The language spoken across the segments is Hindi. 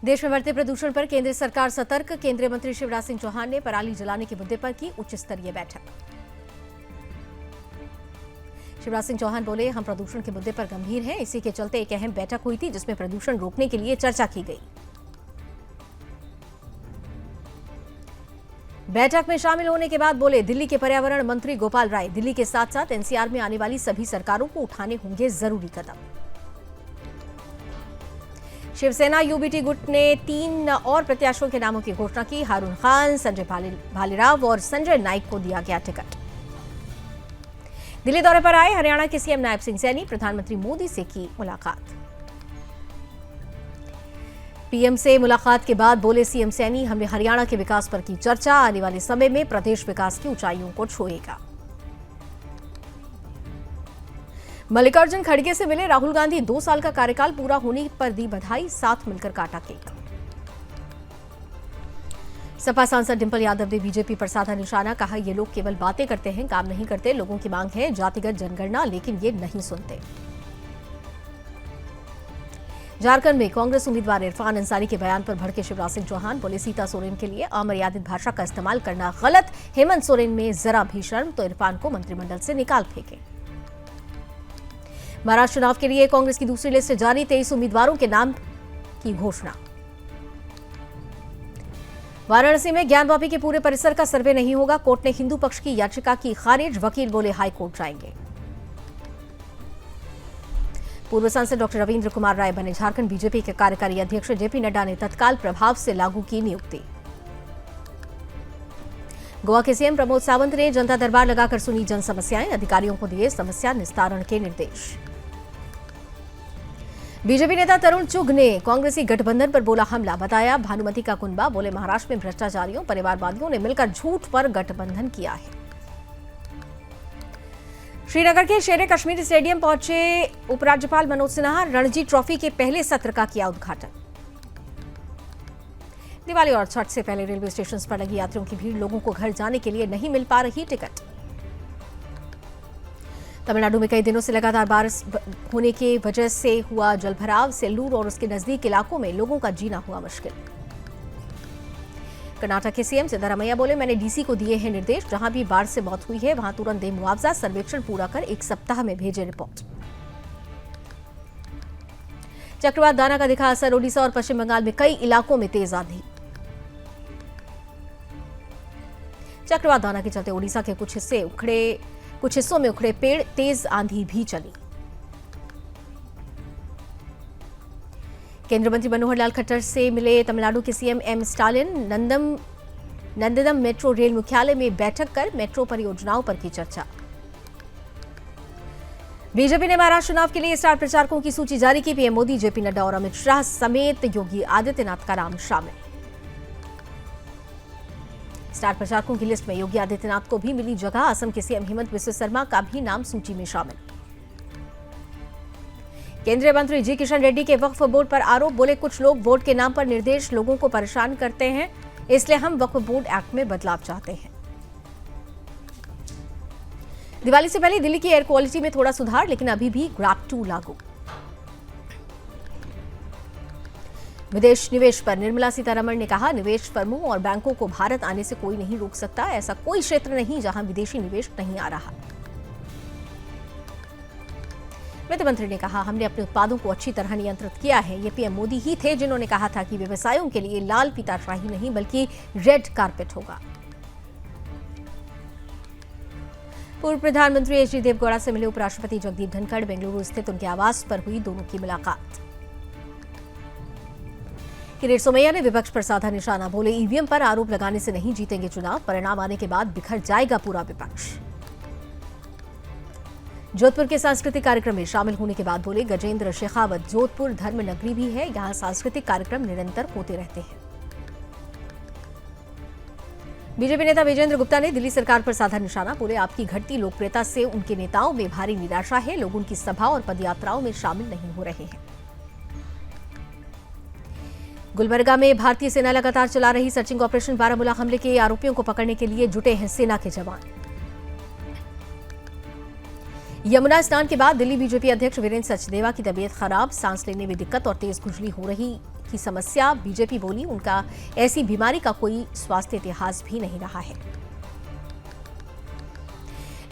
देश में बढ़ते प्रदूषण पर केंद्र सरकार सतर्क। केंद्रीय मंत्री शिवराज सिंह चौहान ने पराली जलाने के मुद्दे पर की उच्च स्तरीय बैठक। शिवराज सिंह चौहान बोले, हम प्रदूषण के मुद्दे पर गंभीर हैं। इसी के चलते एक अहम बैठक हुई थी जिसमें प्रदूषण रोकने के लिए चर्चा की गई। बैठक में शामिल होने के बाद बोले दिल्ली के पर्यावरण मंत्री गोपाल राय, दिल्ली के साथ साथ एनसीआर में आने वाली सभी सरकारों को उठाने होंगे जरूरी कदम। शिवसेना यूबीटी गुट ने 3 और प्रत्याशियों के नामों की घोषणा की। हारून खान, संजय भालेराव और संजय नाइक को दिया गया टिकट। दिल्ली दौरे पर आए हरियाणा के सीएम नायब सिंह सैनी, प्रधानमंत्री मोदी से की मुलाकात। पीएम से मुलाकात के बाद बोले सीएम सैनी, हमने हरियाणा के विकास पर की चर्चा। आने वाले समय में प्रदेश विकास की ऊंचाइयों को छुएगा। मल्लिकार्जुन खड़गे से मिले राहुल गांधी, 2 साल का कार्यकाल पूरा होने पर दी बधाई, साथ मिलकर काटा केक। सपा सांसद डिंपल यादव ने बीजेपी पर साधा निशाना, कहा ये लोग केवल बातें करते हैं, काम नहीं करते। लोगों की मांग है जातिगत जनगणना, लेकिन ये नहीं सुनते। झारखंड में कांग्रेस उम्मीदवार इरफान अंसारी के बयान पर भड़के शिवराज सिंह चौहान, बोले सीता सोरेन के लिए अमर्यादित भाषा का इस्तेमाल करना गलत। हेमंत सोरेन में जरा भी शर्म तो इरफान को मंत्रिमंडल से निकाल फेंके। महाराष्ट्र चुनाव के लिए कांग्रेस की दूसरी लिस्ट जारी, 23 उम्मीदवारों के नाम की घोषणा। वाराणसी में ज्ञानवापी के पूरे परिसर का सर्वे नहीं होगा, कोर्ट ने हिंदू पक्ष की याचिका की खारिज। वकील बोले हाईकोर्ट जाएंगे। पूर्व सांसद डॉक्टर रविंद्र कुमार राय बने झारखंड बीजेपी के कार्यकारी अध्यक्ष। जेपी नड्डा ने तत्काल प्रभाव से लागू की नियुक्ति। गोवा के सीएम प्रमोद सावंत ने जनता दरबार लगाकर सुनी जन समस्याएं, अधिकारियों को दिए समस्या निस्तारण के निर्देश। बीजेपी नेता तरुण चुग ने कांग्रेसी गठबंधन पर बोला हमला, बताया भानुमति का कुनबा। बोले महाराष्ट्र में भ्रष्टाचारियों, परिवारवादियों ने मिलकर झूठ पर गठबंधन किया है। श्रीनगर के शेर कश्मीर स्टेडियम पहुंचे उपराज्यपाल मनोज सिन्हा, रणजी ट्रॉफी के पहले सत्र का किया उद्घाटन। दिवाली और छठ से पहले रेलवे स्टेशन पर लगी यात्रियों की भीड़, लोगों को घर जाने के लिए नहीं मिल पा रही टिकट। तमिलनाडु में कई दिनों से लगातार बारिश होने की वजह से हुआ जलभराव, सेल्लूर और उसके नजदीक इलाकों में लोगों का जीना हुआ मुश्किल। कर्नाटक के सीएम सिद्धारमैया बोले, मैंने डीसी को दिए हैं निर्देश, जहां भी बाढ़ से मौत हुई है वहां तुरंत दे मुआवजा, सर्वेक्षण पूरा कर 1 सप्ताह में भेजे रिपोर्ट। चक्रवात दाना का दिखा असर, ओडिशा और पश्चिम बंगाल में कई इलाकों में तेज आंधी। चक्रवात दाना के चलते ओडिशा के कुछ हिस्सों में उखड़े पेड़, तेज आंधी भी चली। केंद्रीय मंत्री मनोहर लाल खट्टर से मिले तमिलनाडु के CM M Stalin, Nandanam metro rail मुख्यालय में बैठक कर मेट्रो परियोजनाओं पर की चर्चा। बीजेपी ने महाराष्ट्र चुनाव के लिए स्टार प्रचारकों की सूची जारी की। पीएम मोदी, जेपी नड्डा और अमित शाह समेत योगी आदित्यनाथ का नाम शामिल। स्टार प्रचारकों की लिस्ट में योगी आदित्यनाथ को भी मिली जगह। असम के सीएम हेमंत बिस्वा शर्मा का भी नाम सूची में शामिल। केंद्रीय मंत्री जी किशन रेड्डी के वक्फ बोर्ड पर आरोप, बोले कुछ लोग वोट के नाम पर निर्देश लोगों को परेशान करते हैं, इसलिए हम वक्फ बोर्ड एक्ट में बदलाव चाहते हैं। दिवाली से पहले दिल्ली की एयर क्वालिटी में थोड़ा सुधार, लेकिन अभी भी ग्रैप 2 लागू। विदेश निवेश पर निर्मला सीतारमण ने कहा, निवेश फर्मों और बैंकों को भारत आने से कोई नहीं रोक सकता। ऐसा कोई क्षेत्र नहीं जहां विदेशी निवेश नहीं आ रहा। वित्त मंत्री ने कहा, हमने अपने उत्पादों को अच्छी तरह नियंत्रित किया है। ये पीएम मोदी ही थे जिन्होंने कहा था कि व्यवसायों के लिए लाल फीताशाही नहीं बल्कि रेड कारपेट होगा। पूर्व प्रधानमंत्री एच डी देवगौड़ा से मिले उपराष्ट्रपति जगदीप धनखड़, बेंगलुरु स्थित उनके आवास पर हुई दोनों की मुलाकात। किरीट सोमैया ने विपक्ष पर साधा निशाना, बोले ईवीएम पर आरोप लगाने से नहीं जीतेंगे चुनाव, परिणाम आने के बाद बिखर जाएगा पूरा विपक्ष। जोधपुर के सांस्कृतिक कार्यक्रम में शामिल होने के बाद बोले गजेंद्र शेखावत, जोधपुर धर्म नगरी भी है, यहां सांस्कृतिक कार्यक्रम निरंतर होते रहते हैं। बीजेपी नेता विजेंद्र गुप्ता ने दिल्ली सरकार पर साधा निशाना, बोले आपकी घटती लोकप्रियता से उनके नेताओं में भारी निराशा है, लोग उनकी सभा और पदयात्राओं में शामिल नहीं हो रहे हैं। गुलबर्गा में भारतीय सेना लगातार चला रही सर्चिंग ऑपरेशन, बारामूला हमले के आरोपियों को पकड़ने के लिए जुटे हैं सेना के जवान। यमुना स्नान के बाद दिल्ली बीजेपी अध्यक्ष वीरेंद्र सचदेवा की तबीयत खराब, सांस लेने में दिक्कत और तेज खुजली हो रही की समस्या। बीजेपी बोली उनका ऐसी बीमारी का कोई स्वास्थ्य इतिहास भी नहीं रहा है।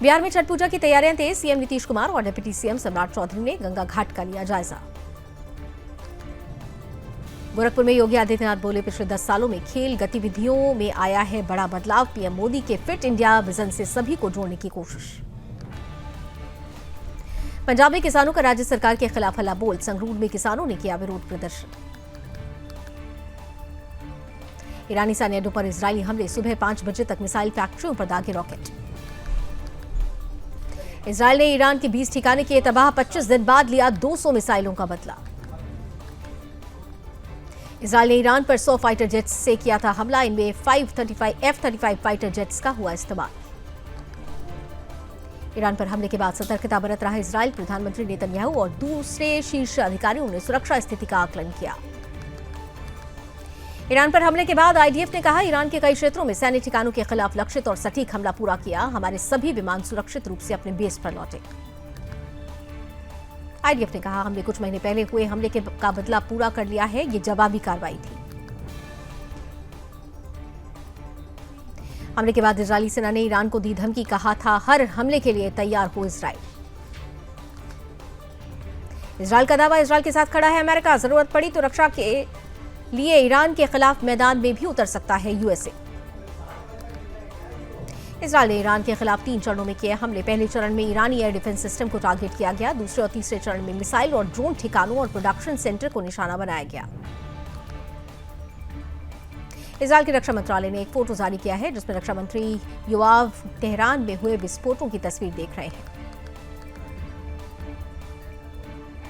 बिहार में छठ पूजा की तैयारियां तेज, सीएम नीतीश कुमार और डिप्टी सीएम सम्राट चौधरी ने गंगा घाट का लिया जायजा। गोरखपुर में योगी आदित्यनाथ बोले पिछले 10 सालों में खेल गतिविधियों में आया है बड़ा बदलाव, पीएम मोदी के फिट इंडिया विजन से सभी को जोड़ने की कोशिश। पंजाब में किसानों का राज्य सरकार के खिलाफ हल्ला बोल, संगरूर में किसानों ने किया विरोध प्रदर्शन। ईरानी सैन्य अड्डों पर इजरायली हमले, सुबह 5 बजे तक मिसाइल फैक्ट्रियों पर दागे रॉकेट। इजरायल ने ईरान के 20 ठिकाने किए तबाह, 25 दिन बाद लिया 200 मिसाइलों का बदला। इजरायल ने ईरान पर 100 फाइटर जेट्स से किया था हमला, इनमें F-35 फाइटर जेट्स का हुआ इस्तेमाल। ईरान पर हमले के बाद सतर्कता बरत रहा इजरायल, प्रधानमंत्री नेतन्याहू और दूसरे शीर्ष अधिकारियों ने सुरक्षा स्थिति का आकलन किया। ईरान पर हमले के बाद आईडीएफ ने कहा ईरान के कई क्षेत्रों में सैन्य ठिकानों के खिलाफ लक्षित और सटीक हमला पूरा किया, हमारे सभी विमान सुरक्षित रूप से अपने बेस पर लौटे। आईडीएफ ने कहा हमने कुछ महीने पहले हुए हमले का बदला पूरा कर लिया है, ये जवाबी कार्रवाई थी। हमले के बाद इजरायली सेना ने ईरान को दी धमकी, कहा था हर हमले के लिए तैयार हो इजरायल। इजरायल का दावा, इजरायल के साथ खड़ा है अमेरिका, जरूरत पड़ी तो रक्षा के लिए ईरान के खिलाफ मैदान में भी उतर सकता है यूएसए। इजरायल ने ईरान के खिलाफ 3 चरणों में किए हमले। पहले चरण में ईरानी एयर डिफेंस सिस्टम को टारगेट किया गया, दूसरे और तीसरे चरण में मिसाइल और ड्रोन ठिकानों और प्रोडक्शन सेंटर को निशाना बनाया गया। इजरायल के रक्षा मंत्रालय ने एक फोटो जारी किया है जिसमें रक्षा मंत्री योआव तेहरान में हुए विस्फोटों की तस्वीर देख रहे हैं।